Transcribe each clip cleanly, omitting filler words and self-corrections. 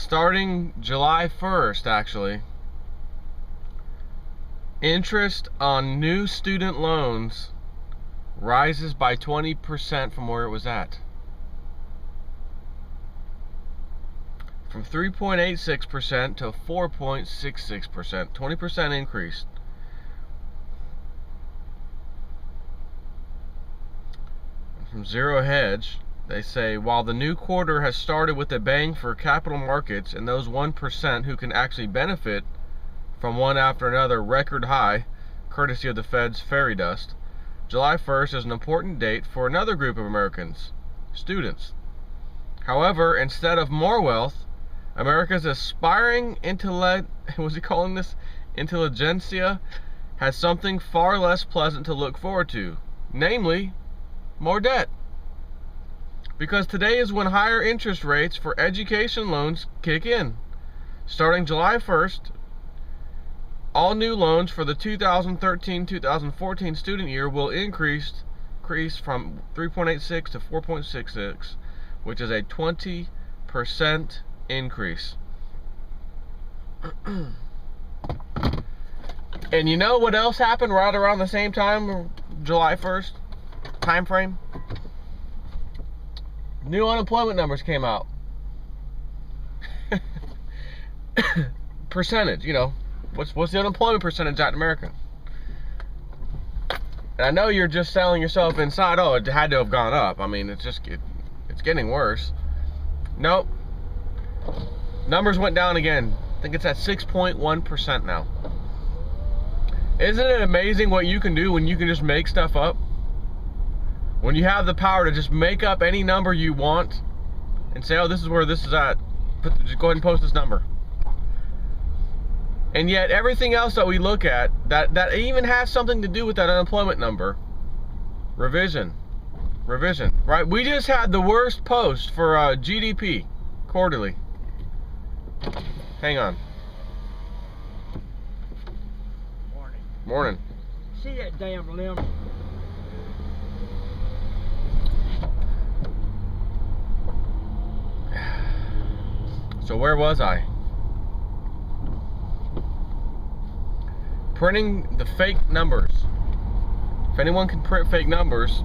starting July 1st, actually, interest on new student loans rises by 20% from where it was at. From 3.86% to 4.66%, 20% increase. From Zero Hedge, they say, while the new quarter has started with a bang for capital markets and those 1% who can actually benefit from one after another record high, courtesy of the Fed's fairy dust, July 1st is an important date for another group of Americans, students. However, instead of more wealth, America's aspiring intelligentsia has something far less pleasant to look forward to, namely, more debt. Because today is when higher interest rates for education loans kick in. Starting July 1st, all new loans for the 2013-2014 student year will increase from 3.86 to 4.66, which is a 20% increase. And you know what else happened right around the same time, July 1st time frame? New unemployment numbers came out. Percentage, you know, what's the unemployment percentage out in America? And I know you're just selling yourself inside, oh, it had to have gone up. I mean, it's getting worse. Nope. Numbers went down again. I think it's at 6.1% now. Isn't it amazing what you can do when you can just make stuff up? When you have the power to just make up any number you want and say, oh, this is where this is at. Just go ahead and post this number. And yet everything else that we look at that even has something to do with that unemployment number, revision, right? We just had the worst post for GDP quarterly. Hang on. Morning. See that damn limb? So where was I? Printing the fake numbers. If anyone can print fake numbers,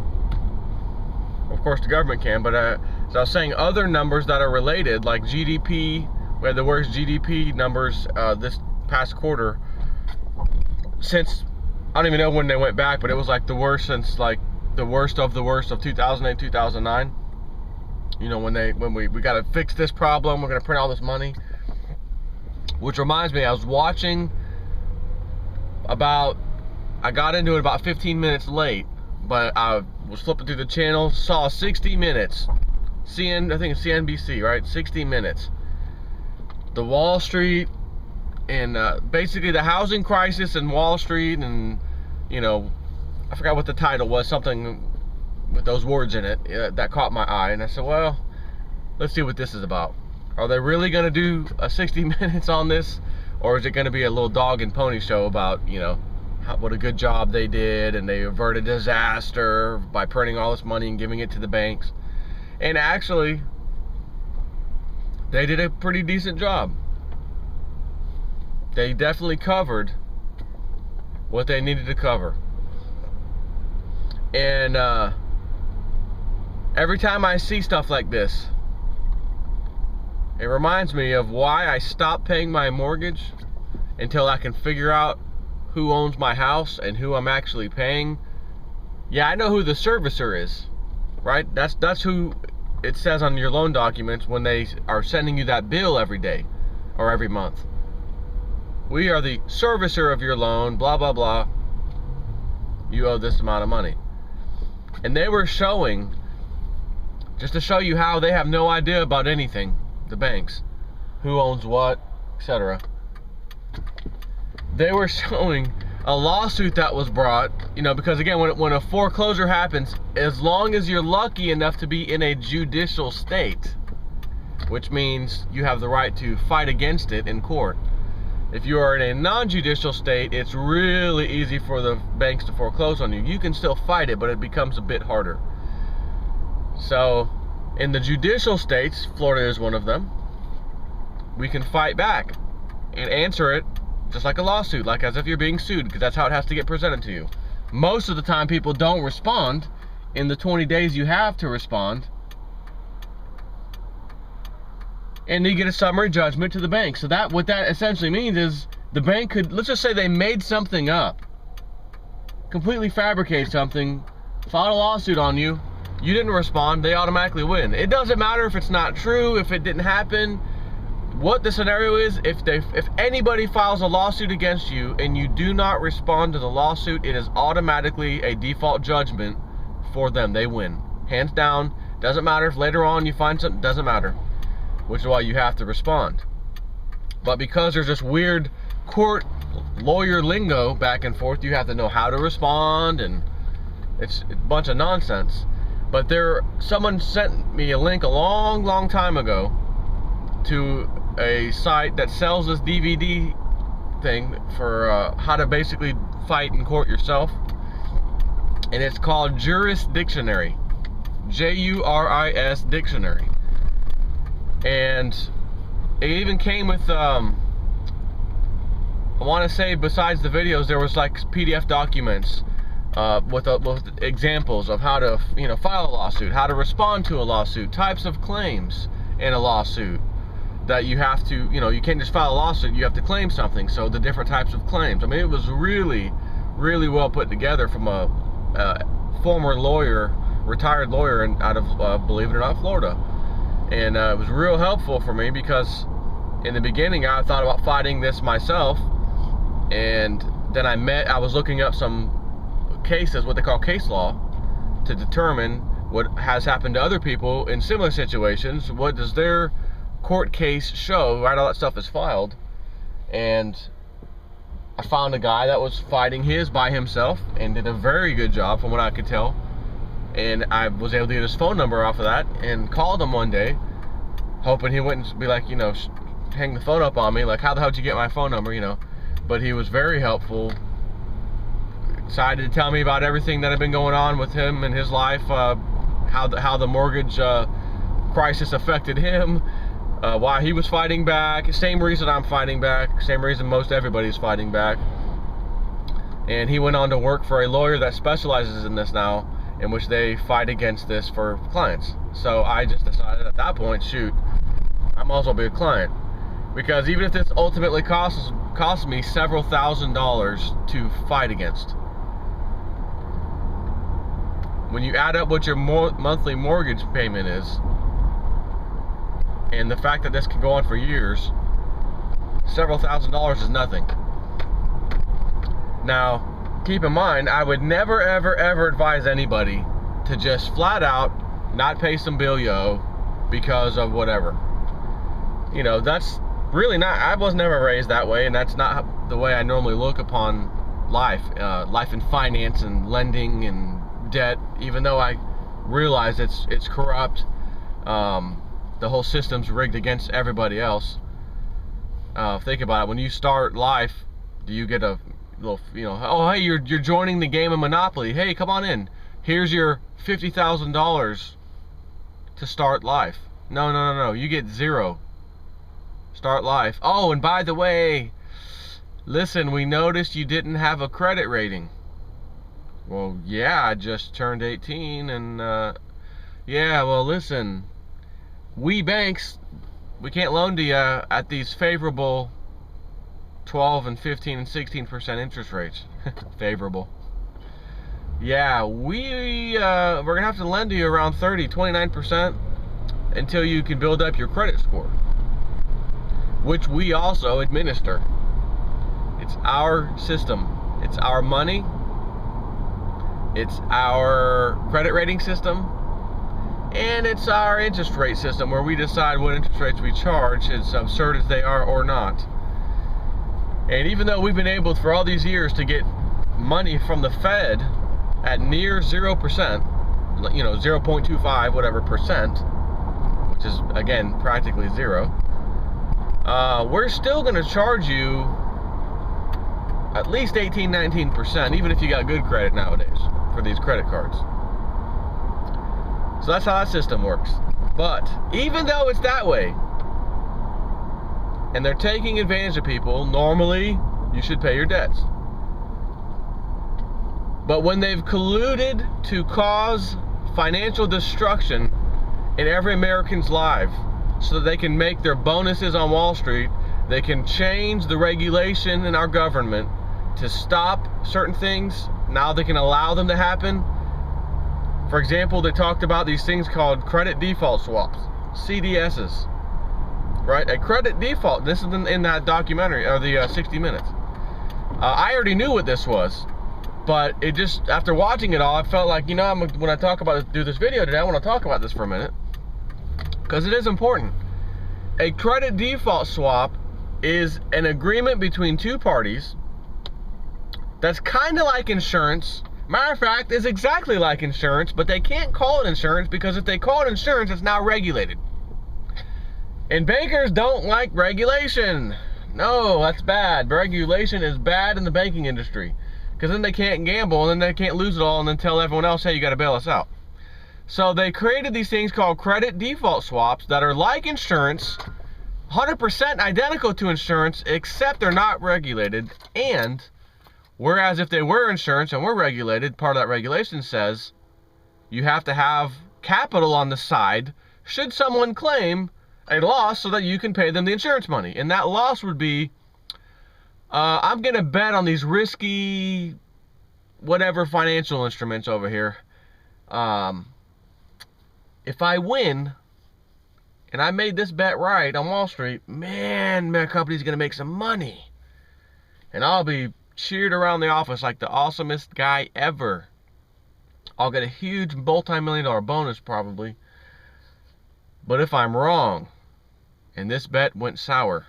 of course the government can, but as I was saying, other numbers that are related, like GDP, we had the worst GDP numbers this past quarter since, I don't even know when they went back, but it was like the worst since like the worst of 2008, 2009. You know, when we got to fix this problem, we're going to print all this money. Which reminds me, I was watching I got into it about 15 minutes late, but I was flipping through the channel, saw 60 Minutes. I think it's CNBC, right? 60 Minutes. The Wall Street, and basically the housing crisis in Wall Street, and, you know, I forgot what the title was, something with those words in it, that caught my eye. And I said, well, let's see what this is about. Are they really going to do a 60 Minutes on this? Or is it going to be a little dog and pony show about, you know, what a good job they did and they averted disaster by printing all this money and giving it to the banks? And actually, they did a pretty decent job. They definitely covered what they needed to cover. And every time I see stuff like this, it reminds me of why I stopped paying my mortgage until I can figure out who owns my house and who I'm actually paying. Yeah, I know who the servicer is, right? That's who it says on your loan documents when they are sending you that bill every day or every month. We are the servicer of your loan, blah, blah, blah. You owe this amount of money. And they were showing, just to show you how they have no idea about anything, the banks, who owns what, etc. They were showing a lawsuit that was brought, you know, because again, when a foreclosure happens, as long as you're lucky enough to be in a judicial state, which means you have the right to fight against it in court. If you are in a non-judicial state, it's really easy for the banks to foreclose on you. You can still fight it, but it becomes a bit harder. So, in the judicial states, Florida is one of them, we can fight back and answer it just like a lawsuit, like as if you're being sued, because that's how it has to get presented to you. Most of the time people don't respond in the 20 days you have to respond, and you get a summary judgment to the bank. So that, what that essentially means is the bank could, let's just say they made something up, completely fabricate something, filed a lawsuit on you, you didn't respond, they automatically win. It doesn't matter if it's not true, if it didn't happen. What the scenario is, if anybody files a lawsuit against you and you do not respond to the lawsuit, it is automatically a default judgment for them. They win, hands down. Doesn't matter if later on you find something, doesn't matter, which is why you have to respond. But because there's this weird court lawyer lingo back and forth, you have to know how to respond, and it's a bunch of nonsense. But someone sent me a link a long time ago to a site that sells this DVD thing for how to basically fight in court yourself, and it's called Juris Dictionary, Juris Dictionary. And it even came with I want to say, besides the videos, there was like PDF documents with examples of how to, you know, file a lawsuit, how to respond to a lawsuit, types of claims in a lawsuit that you have to, you know, you can't just file a lawsuit, you have to claim something. So the different types of claims. I mean, it was really well put together from a former lawyer, retired lawyer out of, believe it or not, Florida. And it was real helpful for me, because in the beginning I thought about fighting this myself, and then I was looking up some cases, what they call case law, to determine what has happened to other people in similar situations. What does their court case show, right? All that stuff is filed. And I found a guy that was fighting his by himself and did a very good job from what I could tell. And I was able to get his phone number off of that and called him one day, hoping he wouldn't be like, you know, hang the phone up on me, like, how the hell did you get my phone number, you know. But he was very helpful, excited to tell me about everything that had been going on with him and his life, how the mortgage crisis affected him, why he was fighting back. Same reason I'm fighting back, same reason most everybody's fighting back. And he went on to work for a lawyer that specializes in this now, in which they fight against this for clients. So I just decided at that point, shoot, I might as well be a client, because even if this ultimately costs me several $1,000s to fight against, when you add up what your monthly mortgage payment is, and the fact that this can go on for years, several $1,000s is nothing. Now, keep in mind, I would never ever advise anybody to just flat out not pay some bill because of whatever. You know, that's really not, I was never raised that way, and that's not the way I normally look upon life, life and finance and lending and debt, even though I realize it's corrupt. The whole system's rigged against everybody else. Think about it. When you start life, do you get a little, you know, oh hey, you're joining the game of Monopoly, hey, come on in, here's your $50,000 to start life. No, you get zero. Start life. Oh, and by the way, listen, we noticed you didn't have a credit rating. Well, yeah, I just turned 18, and yeah, well, listen, we banks, we can't loan to you at these favorable 12 and 15 and 16% interest rates. Favorable. Yeah, we're gonna have to lend to you around 29% until you can build up your credit score, which we also administer. It's our system, it's our money, it's our credit rating system, and it's our interest rate system, where we decide what interest rates we charge, as absurd as they are or not. And even though we've been able for all these years to get money from the Fed at near 0%, you know, 0.25 whatever percent, which is again practically zero, we're still going to charge you at least 18-19%, even if you got good credit nowadays for these credit cards. So that's how that system works. But even though it's that way, and they're taking advantage of people, normally you should pay your debts. But when they've colluded to cause financial destruction in every American's life so that they can make their bonuses on Wall Street, they can change the regulation in our government to stop certain things. Now they can allow them to happen. For example, they talked about these things called credit default swaps, CDSs, right? A credit default, this is in that documentary, or the 60 Minutes. I already knew what this was, but it just, after watching it all, I felt like, you know, when I talk about do this video today, I want to talk about this for a minute, because it is important. A credit default swap is an agreement between two parties that's kind of like insurance. Matter of fact, is exactly like insurance, but they can't call it insurance because if they call it insurance, it's now regulated. And bankers don't like regulation. No, that's bad. Regulation is bad in the banking industry, because then they can't gamble, and then they can't lose it all, and then tell everyone else, hey, you got to bail us out. So they created these things called credit default swaps that are like insurance, 100% identical to insurance, except they're not regulated. And whereas if they were insurance and were regulated, part of that regulation says you have to have capital on the side should someone claim a loss so that you can pay them the insurance money. And that loss would be, I'm going to bet on these risky, whatever financial instruments over here. If I win, and I made this bet right on Wall Street, man, my company's going to make some money. And I'll be cheered around the office like the awesomest guy ever. I'll get a huge multi-million-dollar bonus probably. But if I'm wrong, and this bet went sour,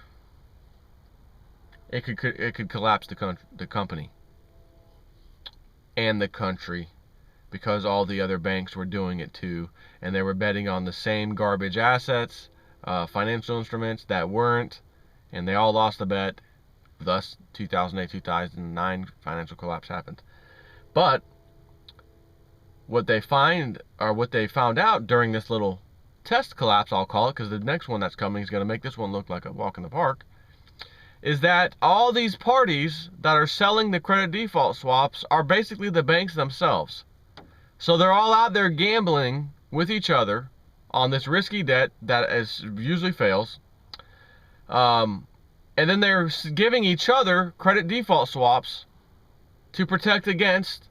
it could collapse the company and the country, because all the other banks were doing it too, and they were betting on the same garbage assets, financial instruments that weren't, and they all lost the bet. Thus, 2008-2009 financial collapse happened. But what they found out during this little test collapse, I'll call it, because the next one that's coming is going to make this one look like a walk in the park, is that all these parties that are selling the credit default swaps are basically the banks themselves. So they're all out there gambling with each other on this risky debt that usually fails. And then they're giving each other credit default swaps to protect against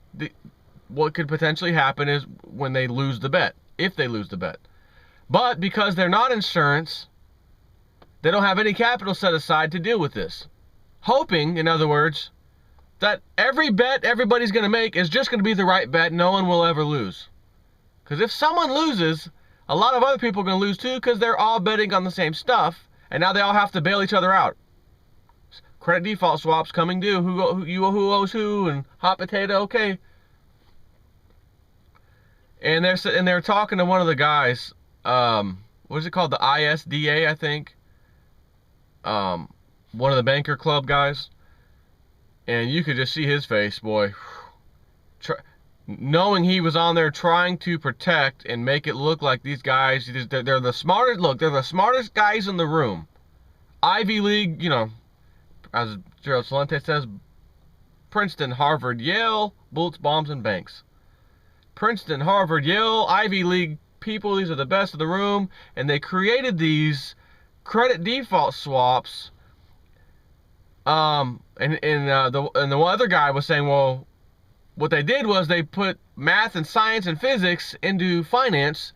what could potentially happen is when they lose the bet, if they lose the bet. But because they're not insurance, they don't have any capital set aside to deal with this. Hoping, in other words, that every bet everybody's going to make is just going to be the right bet. No one will ever lose. Because if someone loses, a lot of other people are going to lose too, because they're all betting on the same stuff, and now they all have to bail each other out. Credit default swaps coming due. Who owes who, and hot potato. Okay. And they're talking to one of the guys. What is it called? The ISDA, I think. One of the banker club guys. And you could just see his face, boy. Knowing he was on there trying to protect and make it look like these guys, they're the smartest. Look, they're the smartest guys in the room. Ivy League, you know, as Gerald Celente says, Princeton, Harvard, Yale, bullets, bombs, and banks. Princeton, Harvard, Yale, Ivy League people, these are the best of the room, and they created these credit default swaps. And the other guy was saying, well, what they did was they put math and science and physics into finance,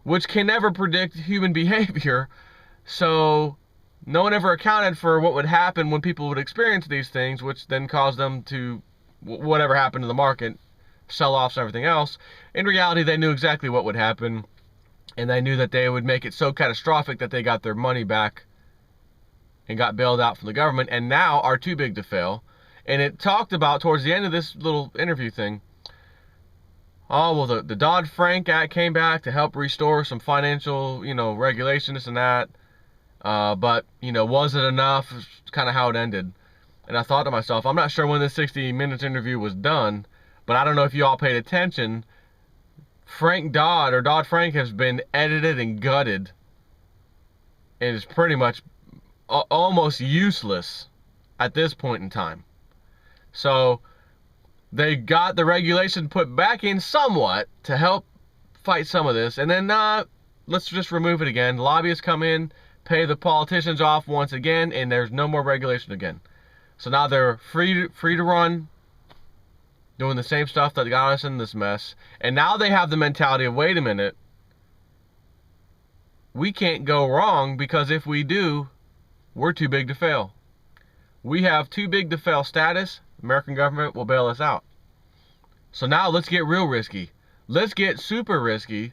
which can never predict human behavior. So no one ever accounted for what would happen when people would experience these things, which then caused them to, whatever happened to the market, sell-offs and everything else. In reality, they knew exactly what would happen, and they knew that they would make it so catastrophic that they got their money back and got bailed out from the government, and now are too big to fail. And it talked about, towards the end of this little interview thing, oh, well, the Dodd-Frank Act came back to help restore some financial, regulation, this and that. But, was it enough? It's kind of how it ended. And I thought to myself, I'm not sure when this 60 Minutes interview was done, but I don't know if you all paid attention. Dodd-Frank has been edited and gutted. And it's pretty much almost useless at this point in time. So they got the regulation put back in somewhat to help fight some of this, and then let's just remove it again. Lobbyists come in, pay the politicians off once again, and there's no more regulation again. So now they're free to run, doing the same stuff that got us in this mess. And now they have the mentality of, wait a minute, we can't go wrong, because if we do, we're too big to fail. We have too big to fail status. American government will bail us out. So now let's get real risky. Let's get super risky,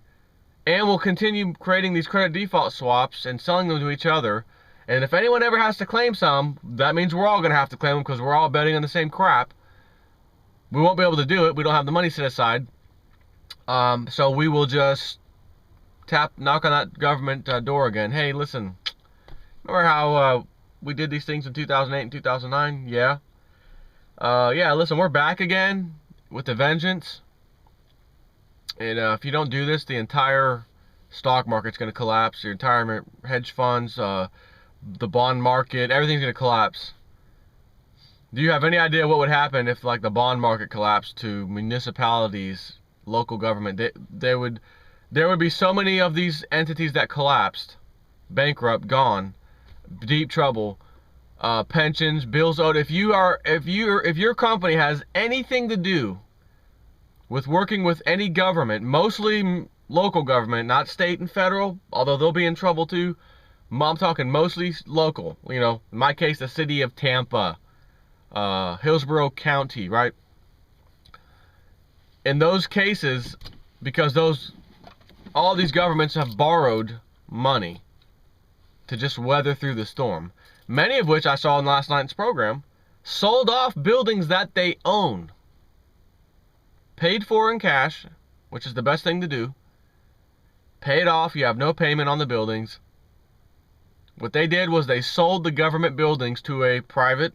and we'll continue creating these credit default swaps and selling them to each other. And if anyone ever has to claim some, that means we're all going to have to claim them, because we're all betting on the same crap. We won't be able to do it. We don't have the money set aside. So we will just knock on that government door again. Hey, listen, remember how we did these things in 2008 and 2009? Yeah. Yeah, listen, we're back again with a vengeance. And if you don't do this, the entire stock market's going to collapse. Your entire hedge funds, the bond market, everything's going to collapse. Do you have any idea what would happen if, like, the bond market collapsed to municipalities, local government? There would be so many of these entities that collapsed, bankrupt, gone, deep trouble, pensions, bills owed. If your company has anything to do with working with any government, mostly local government, not state and federal, although they'll be in trouble too. I'm talking mostly local. You know, in my case, the city of Tampa, Hillsborough County, right? In those cases, because all these governments have borrowed money to just weather through the storm, many of which I saw in last night's program, sold off buildings that they own, paid for in cash, which is the best thing to do, paid off, you have no payment on the buildings. What they did was they sold the government buildings to a private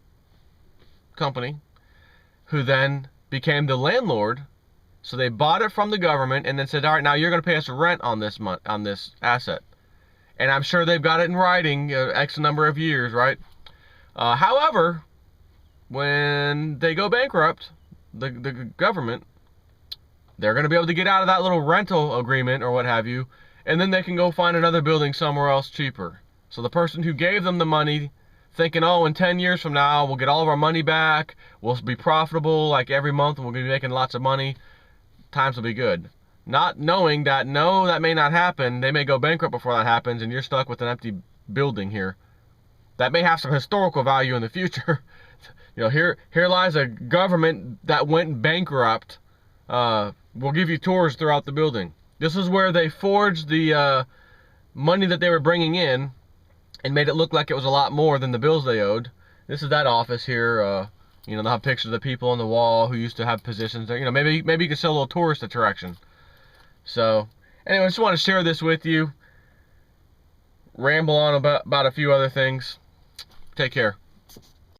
company, who then became the landlord. So they bought it from the government and then said, all right, now you're going to pay us rent on this asset. And I'm sure they've got it in writing, X number of years, right? However, when they go bankrupt, the government, they're going to be able to get out of that little rental agreement or what have you, and then they can go find another building somewhere else cheaper. So the person who gave them the money, thinking, oh, in 10 years from now, we'll get all of our money back, we'll be profitable like every month, and we're going to be making lots of money, times will be good. Not knowing that, no, that may not happen. They may go bankrupt before that happens, and you're stuck with an empty building here. That may have some historical value in the future. You know, here lies a government that went bankrupt. We'll give you tours throughout the building. This is where they forged the money that they were bringing in and made it look like it was a lot more than the bills they owed. This is that office here. You know, they'll have pictures of the people on the wall who used to have positions there. You know, maybe you could sell a little tourist attraction. So, anyway, I just want to share this with you. Ramble on about a few other things. Take care.